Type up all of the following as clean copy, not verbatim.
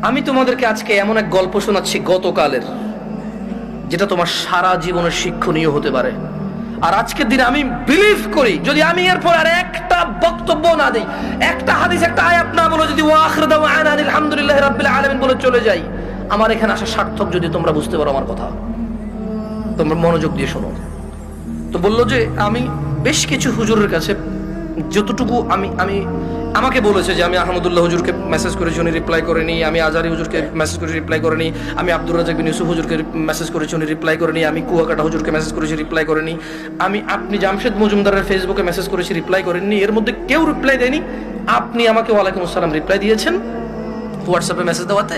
আমি তোমাদেরকে আজকে এমন এক গল্প শোনাচ্ছি গতকালের, যেটা তোমার সারা জীবনের শিক্ষণীয় হতে পারে। আর আজকের দিনে আমি বিলিভ করি, যদি আমি এরপর আর একটা বক্তব্য না দিই, একটা হাদিস, একটা আয়াত না বলে, যদি ওয়াখির দাওয়ানা আলহামদুলিল্লাহি রাব্বিল আলামিন বলে চলে যাই, আমার এখানে আসা সার্থক। যদি তোমরা বুঝতে পারো আমার কথা, তোমরা মনোযোগ দিয়ে শোনো। তো বললো যে আমি বেশ কিছু হুজুরের কাছে যতটুকু আমাকে বলেছে যে আমি আহমদুল্লাহ হুজুরকে মেসেজ করেছি, উনি রিপ্লাই করেনি। আমি আজারি হুজুরকে মেসেজ করেছি, রিপ্লাই করেনি। আমি আব্দুর রাজাক বিন ইউসুফ হুজুরকে মেসেজ করেছি, উনি রিপ্লাই করেনি। আমি কুয়াকাটা হুজুরকে মেসেজ করেছি, রিপ্লাই করেনি। আপনি জামশেদ মজুমদারের ফেসবুকে মেসেজ করেছি, রিপ্লাই করেননি। এর মধ্যে কেউ রিপ্লাই দেয়নি। আপনি আমাকে ওয়ালাইকুম আসসালাম রিপ্লাই দিয়েছেন হোয়াটসঅ্যাপে মেসেজ দেওয়াতে।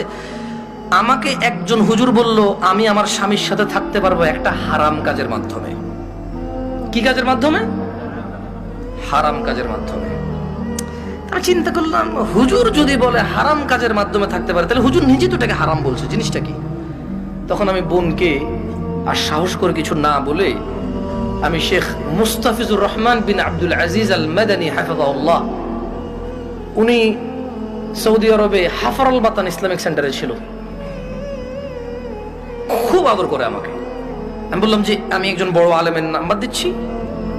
আমাকে একজন হুজুর বলল আমি আমার স্বামীর সাথে থাকতে পারবো একটা হারাম কাজের মাধ্যমে। কি কাজের মাধ্যমে? হারাম কাজের মাধ্যমে। আমি চিন্তা করলাম, হুজুর যদি বলে হারাম কাজের মাধ্যমে থাকতে পারে, তাহলে হুজুর নিজে তো এটাকে হারাম বলছে, জিনিসটা কি? তখন আমি বোনকে আর সাহস করে কিছু না বলে আমি শেখ মুস্তাফিজুর রহমান বিন আব্দুল আজিজ আল মাদানী হাফিজাহুল্লাহ, উনি সৌদি আরবে হাফারুল বাতান ইসলামিক সেন্টারে ছিল, খুব আদর করে আমাকে। আমি বললাম যে আমি একজন বড় আলেমের নাম্বার দিচ্ছি,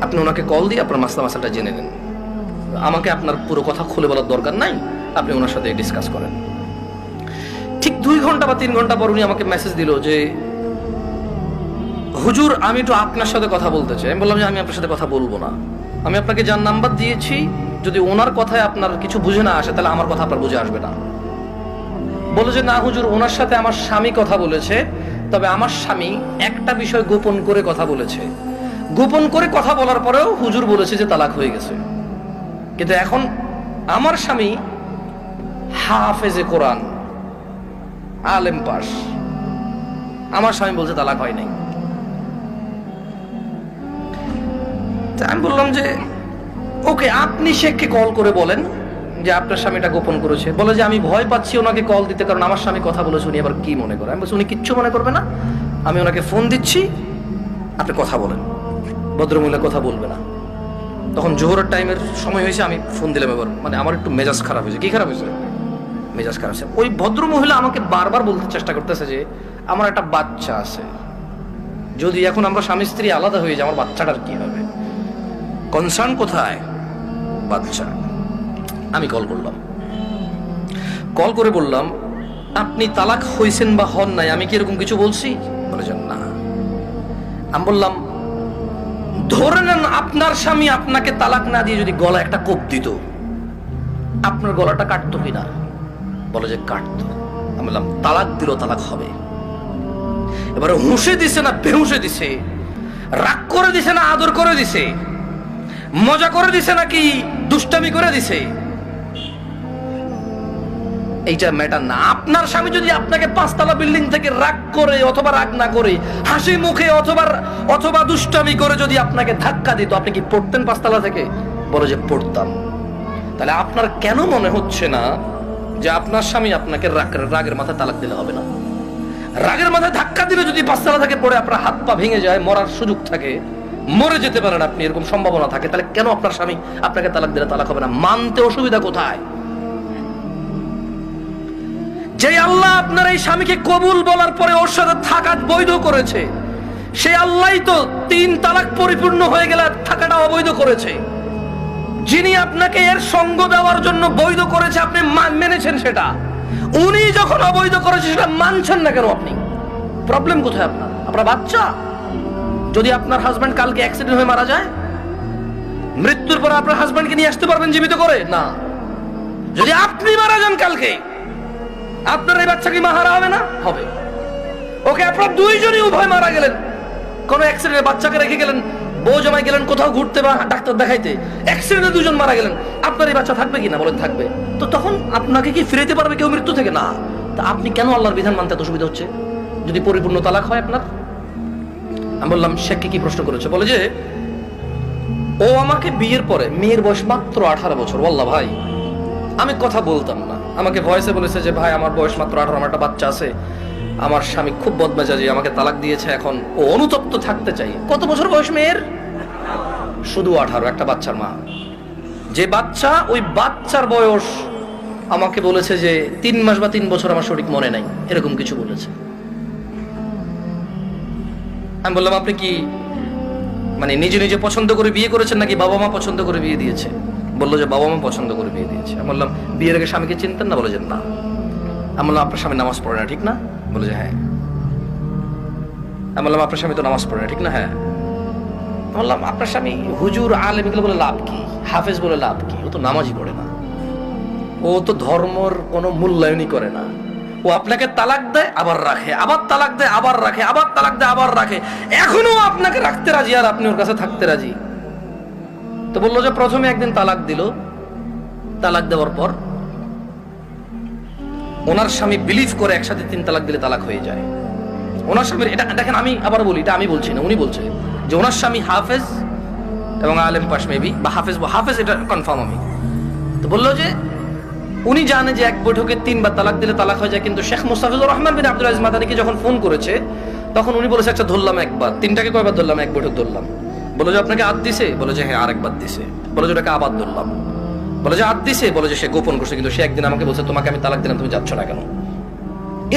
আপনি ওনাকে কল দিয়ে আপনার মাসলাটা জেনে নেন। আমাকে আপনার পুরো কথা খুলে বলার দরকার নাই, আপনি ওনার সাথে ডিসকাস করেন। ঠিক 2 ঘন্টা বা 3 ঘন্টা পর উনি আমাকে মেসেজ দিল যে হুজুর আমি একটু আপনার সাথে কথা বলতে চাই। আমি বললাম যে আমি আপনার সাথে কথা বলবো না, আমি আপনাকে যার নাম্বার দিয়েছি, যদি ওনার কথায় আপনার কিছু বুঝে না আসে, তাহলে আমার কথা আপনার বুঝে আসবে না। বলে যে না হুজুর, ওনার সাথে আমার স্বামী কথা বলেছে, তবে আমার স্বামী একটা বিষয় গোপন করে কথা বলেছে। গোপন করে কথা বলার পরেও হুজুর বলেছে যে তালাক হয়ে গেছে। কিন্তু এখন আমার স্বামী হাফেজে কোরআন, আলেম পাস, আমার স্বামী বলছে তালাক হয় নাই। আমি বললাম যে ওকে, আপনি শেখকে কল করে বলেন যে আপনার স্বামীটা গোপন করেছে। বলে যে আমি ভয় পাচ্ছি ওনাকে কল দিতে, কারণ আমার স্বামী কথা বলেছে, উনি আবার কি মনে করে। আমি বলছি উনি কিচ্ছু মনে করবে না, আমি ওনাকে ফোন দিচ্ছি, আপনি কথা বলেন। ভদ্রমহিলা কথা বলবে না। তখন জোহরের টাইমের সময় হয়েছে, আমি ফোন দিলাম। এবার মানে আমার একটু মেজাজ খারাপ হয়েছে। কি খারাপ হয়েছে? মেজাজ খারাপ হয়েছে। ওই ভদ্রমহিলা আমাকে বারবার বলতে চেষ্টা করতেছে যে আমার একটা বাচ্চা আছে, যদি এখন আমরা স্বামী স্ত্রী আলাদা হয়ে যাই, আমার বাচ্চাটার কি হবে? কনসার্ন কোথায়? বাচ্চা। আমি কল করলাম, কল করে বললাম আপনি তালাক হয়েছেন বা হন নাই, আমি কি এরকম কিছু বলছি? বলেছেন না। আমি বললাম ধরে নেন আপনার স্বামী আপনাকে তালাক না দিয়ে যদি গলা একটা কোপ দিত, আপনার গলাটা কাটতো কিনা? বলে যে কাটতো। আমি বললাম তালাক দিল, তালাক হবে। এবারে হুঁশে দিছে না বেহুঁশে দিছে, রাগ করে দিছে না আদর করে দিছে, মজা করে দিছে নাকি দুষ্টামি করে দিছে, এইটা ম্যাটার না। আপনার স্বামী যদি আপনাকে 5 তলা বিল্ডিং থেকে রাগ করে অথবা রাগ না করে হাসি মুখে অথবা দুষ্টামি করে যদি আপনাকে ধাক্কা দিত, আপনি কি পড়তেন 5 তলা থেকে? বলে যে পড়তাম। তাহলে আপনার কেন মনে হচ্ছে না যে আপনার স্বামী আপনাকে রাগের মাথায় তালাক দিলে হবে না? রাগের মাথায় ধাক্কা দিলে যদি 5 তলা থেকে পড়ে আপনার হাত পা ভেঙে যায়, মরার সুযোগ থাকে, মরে যেতে পারেন আপনি, এরকম সম্ভাবনা থাকে, তাহলে কেন আপনার স্বামী আপনাকে তালাক দিলে তালাক হবে না? মানতে অসুবিধা কোথায়? যে আল্লাহ আপনার এই স্বামীকে কবুল বলার পরে ওর সাথে থাকা বৈধ করেছে, সে আল্লাহই তো 3 তালাক পরিপূর্ণ হয়ে গেলে থাকাটা অবৈধ করেছে। যিনি আপনাকে এর সঙ্গ দেওয়ার জন্য বৈধ করেছে, আপনি মেনেছেন সেটা। উনি যখন অবৈধ করেছে সেটা মানছেন না কেন আপনি? প্রবলেম কোথায় আপনার? আপনার বাচ্চা। যদি আপনার হাজবেন্ড কালকে অ্যাক্সিডেন্ট হয়ে মারা যায়, মৃত্যুর পর আপনার হাজবেন্ডকে নিয়ে আসতে পারবেন জীবিত করে? না। যদি আপনি মারা যান কালকে, আপনার এই বাচ্চা কি মাহারা হবে না? হবে। ওকে, আপনার দুইজনই উভয় মারা গেলেন, কোন অ্যাক্সিডেন্টে বাচ্চাকে রেখে গেলেন, বউ জামাই গেলেন কোথাও ঘুরতে বা ডাক্তার দেখাইতে, অ্যাক্সিডেন্টে 2 জন মারা গেলেন, আপনার এই বাচ্চা থাকবে কিনা? বলেন থাকবে। তো তখন আপনাকে কি ফিরাইতে পারবে কেউ মৃত্যু থেকে? না। তা আপনি কেন আল্লাহর বিধান মানতে এত অসুবিধা হচ্ছে যদি পরিপূর্ণ তালাক হয় আপনার? আমি বললাম শেখকে কি প্রশ্ন করেছে? বলে যে ও আমাকে বিয়ের পরে, মেয়ের বয়স মাত্র 18 বছর, ওয়াল্লাহ ভাই আমি কথা বলতাম না, আমাকে ভয়েসে বলেছে যে ভাই আমার বয়স মাত্র 18, আমার একটা বাচ্চা আছে, আমার স্বামী খুব বদমেজাজি, আমাকে তালাক দিয়েছে, এখন ও অনুতপ্ত থাকতে চাই। কত বছর বয়স মেয়ের? শুধু 18, একটা বাচ্চার মা। যে বাচ্চা, ওই বাচ্চার বয়স আমাকে বলেছে যে 3 মাস বা 3 বছর আমার সঠিক মনে নাই, এরকম কিছু বলেছে। আমি বললাম আপনি কি মানে নিজে নিজে পছন্দ করে বিয়ে করেছেন নাকি বাবা মা পছন্দ করে বিয়ে দিয়েছে? বললো যে বাবা মা পছন্দ করে বিয়ে দিয়েছে। আমি বললাম বিয়ের আগে স্বামীকে চিনতেন না? বলে যে না। আমি বললাম আপনার স্বামী নামাজ পড়ে না ঠিক না? বলে যে হ্যাঁ। আমি বললাম আপনার স্বামী তো নামাজ পড়ে না ঠিক না? হ্যাঁ। বললাম আপনার স্বামী হুজুর আলেম এগুলো বলে লাভ কি, হাফেজ বলে লাভ কি? ও তো নামাজই পড়ে না, ও তো ধর্মর কোনো মূল্যায়নই করে না। ও আপনাকে তালাক দেয় আবার রাখে, আবার তালাক দেয় আবার রাখে, আবার তালাক দেয় আবার রাখে, এখনো আপনাকে রাখতে রাজি আর আপনি ওর কাছে থাকতে রাজি। তো বললো যে প্রথমে একদিন তালাক দিল, তালাক দেওয়ার পর ওনার স্বামী বিলিভ করে একসাথে 3 তালাক দিলে তালাক হয়ে যায়। ওনার স্বামীর এটা দেখেন, আমি আবার বলি, এটা আমি বলছি না, উনি বলছে যে ওনার স্বামী হাফেজ এবং আলেম পাশ মেবি, বা হাফেজ এটা কনফার্ম আমি। তো বললো যে উনি জানে যে এক বৈঠকে 3 বার তালাক দিলে তালাক হয়ে যায়, কিন্তু শেখ মুস্তাফিজুর রহমান বিন আব্দুল আজিজ মাদানিকে যখন ফোন করেছে তখন উনি বলেছে আচ্ছা ধরলাম একবার, 3টাকে কয়বার ধরলাম? এক বৈঠক ধরলাম। বলে যে আপনাকে আদ দিছে? বলে যে হ্যাঁ আরেকবার দিছে। বলে যে ওটাকে আবার ধরলাম। বলে যে আদ দিছে? বলে যে সে গোপন করছে, কিন্তু সে একদিন আমাকে বলছে তোমাকে আমি তালাক দিলাম, তুমি যাচ্ছ না কেন?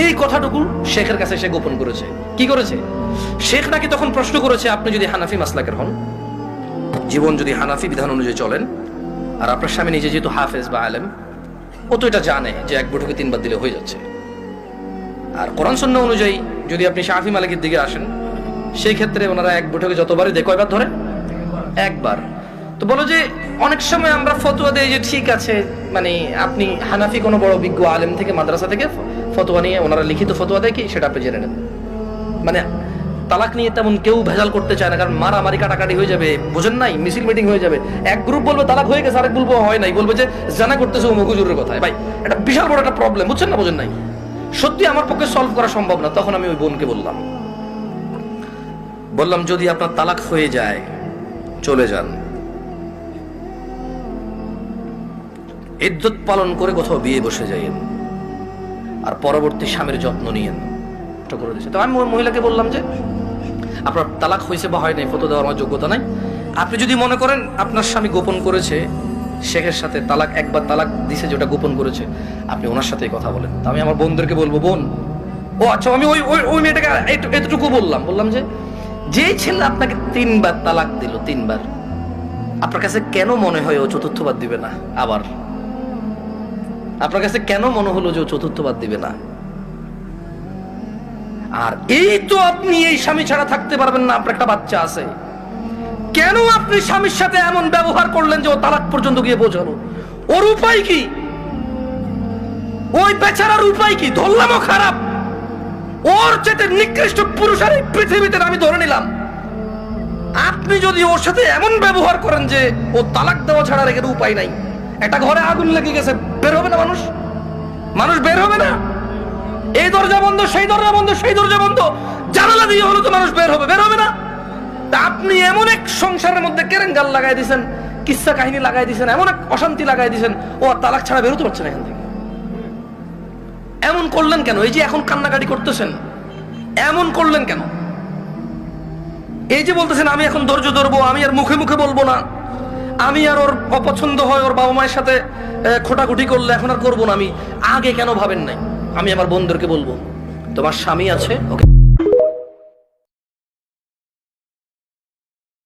এই কথাটুকু শেখের কাছে সে গোপন করেছে। কি করেছে? শেখ নাকি তখন প্রশ্ন করেছে আপনি যদি হানাফি মাসলাকের হন, জীবন যদি হানাফি বিধান অনুযায়ী চলেন, আর আপনার স্বামী নিজে যেহেতু হাফেজ বা আলেম, ও তো এটা জানে যে এক বৈঠকে 3 বার দিলে হয়ে যাচ্ছে। আর কোরআন সুন্নাহ অনুযায়ী যদি আপনি শাফি মালিকের দিকে আসেন, সেই ক্ষেত্রে ওনারা এক বৈঠকে যতবারই দেয় কয়বার ধরে? একবার। তো বলো যে অনেক সময় আমরা ফতোয়া দেই যে ঠিক আছে, মানে আপনি হানাফি কোনো বড় বিজ্ঞ আলেম থেকে মাদ্রাসা থেকে ফতোয়া নিয়ে ওনারা লিখিত ফতোয়া দেয় কি সেটা আপনি জেনে নেন। মানে তালাক নিয়ে তেমন কেউ ভেজাল করতে চায় না, কারণ মারামারি কাটাকাটি হয়ে যাবে, বোঝেন নাই, মিছিল মিটিং হয়ে যাবে। এক গ্রুপ বলবে তালাক হয়ে গেছে, আরেক বলবো হয় নাই, বলবে যে জানা করতেছে অমুক হুজুরের কথায়। ভাই এটা বিশাল বড় একটা প্রবলেম, বুঝছেন না? বোঝেন নাই, সত্যি আমার পক্ষে সলভ করা সম্ভব না। তখন আমি ওই বোনকে বললাম যদি আপনার তালাক হয়ে যায় চলে যান, ইদ্যত পালন করে কোথাও বিয়ে বসে যাইয়েন, আর পরবর্তী স্বামীর যত্ন নিয়েন। করে দিয়েছে। তো আমি ওই মহিলাকে বললাম যে আপনার তালাক হয়েছে বা হয় নাই ফটো দেওয়ার আমার যোগ্যতা নাই, আপনি যদি মনে করেন আপনার স্বামী গোপন করেছে শেখের সাথে, তালাক একবার তালাক দিছে যেটা গোপন করেছে, আপনি ওনার সাথেই কথা বলেন। তো আমি আমার বোনদেরকে বলবো, বোন ও আচ্ছা, আমি ওই মেয়েটাকে এতটুকু বললাম যে ছেলে আপনাকে 3 বার তালাক দিল, 3 বার, আপনার কাছে কেন মনে হয় ও 4র্থবার দিবে না? আবার আপনার কাছে কেন মনে হলো যে ও 4র্থবার দিবে না? আর এই তো আপনি এই স্বামী ছাড়া থাকতে পারবেন না, আপনার একটা বাচ্চা আছে, কেন আপনি স্বামীর সাথে এমন ব্যবহার করলেন যে ও তালাক পর্যন্ত গিয়ে পৌঁছালো? ওর উপায় কি? ওই বেচারার উপায় কি? ধরলামও খারাপ, ওর চেয়ে নিকৃষ্ট পুরুষ আর এই পৃথিবীতে আমি ধরে নিলাম। আপনি যদি ওর সাথে এমন ব্যবহার করেন যে ও তালাক দেওয়া ছাড়া রেখে উপায় নাই, একটা ঘরে আগুন লেগে গেছে, বের হবে না মানুষ বের হবে না? এই দরজা বন্ধ, সেই দরজা বন্ধ, সেই দরজা বন্ধ, জানালা দিয়ে হলো তো মানুষ বের হবে না? তা আপনি এমন এক সংসারের মধ্যে কেরেঙ্গাল লাগাই দিয়েছেন, কিচ্ছা কাহিনী লাগাই দিয়েছেন, এমন এক অশান্তি লাগাই দিয়েছেন, ও আর তালাক ছাড়া বেরোতে পারছে না এখান থেকে। এমন করলেন কেন? এই যে এখন কান্নাকাটি করতেছেন, এমন করলেন কেন? এই যে বলতেছেন আমি এখন ধৈর্য ধরবো, আমি আর মুখে মুখে বলবো না, আমি আর ওর অপছন্দ হয় ওর বাবা মায়ের সাথে খোটাখুটি করলে এখন আর করবো না, আমি আগে কেন ভাবেন নাই? আমি আমার বোনদেরকে বলবো তোমার স্বামী আছে, ওকে